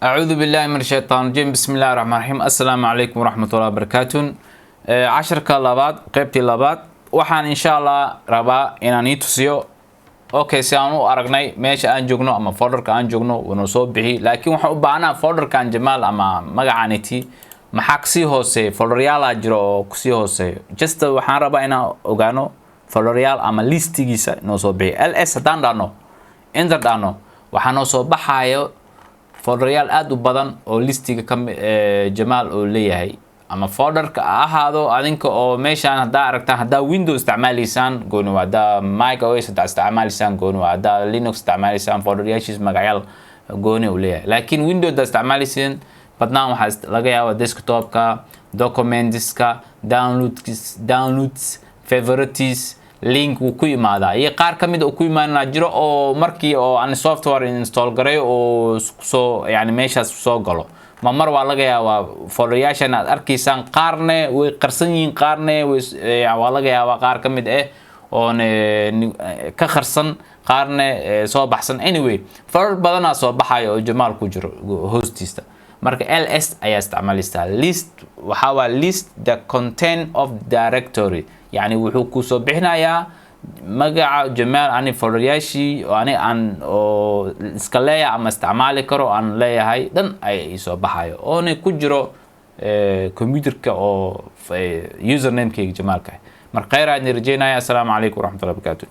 أعوذ بالله من الشيطان الرجيم بسم الله الرحمن الرحيم السلام عليكم ورحمة الله وبركاته عشرك لباد قيبتي لباد waxaan insha Allah rabaa inaan ii tusiyo okay si aan u aragnay meesha aan joogno ama folderka aan joogno wana soo bixi laakiin waxaan u baahnaa folderkan Jamaal ama magacaaniti maxaa kasii hooseeyo folderyaal jiro oo kasii hooseeyo just waxaan rabaa inaan ogaano folderyaal ama listigiisa noo soo bixi ls hadaan dhano enter dhano waxaan noo soo baxayo folderyaal aad u badan oo listiga Jamaal oo leeyahay ama folderka ahaado adinka oo meeshaan hadaa aragtaan hadaa Windows isticmaalaysaan gooni waa Mac OS hadaa isticmaalaysaan gooni waa Linux isticmaalaysaan folderyaashiis magacayaal gooni u leeyahay laakiin Windows da isticmaalaysaan badnaan waxa laga yaabaa desktopka documentska downloads favorites link uu ku imaadaa iyo qaar kamid oo ku imaanaa jiro oo markii oo aan software install garay oo soo yani meeshaas soo galo mar waa laga yaabaa folderyaashan aad arkaysaan qaarne way qarsan yihiin qaarne waa laga yaabaa qaar kamid oo ka qarsan qaarne soo baxsan anyway folder badan soo baxayo oo Jamaal ku jiro hostista marka ls ayaa isticmaalaysaa list waxa waa list the content of directory yani wuxuu ku soo bixinayaa magaca Jamaal ani folderyaashii oo ani aan oo iska leeyahay ama isticmaali karo aan leeyahay dhan ay soo baxayo oo ku jiro computerka oo username-kayga Jamaalka marka khayr aan rajeynaya assalamu alaykum wa rahmatullahi wa barakatuh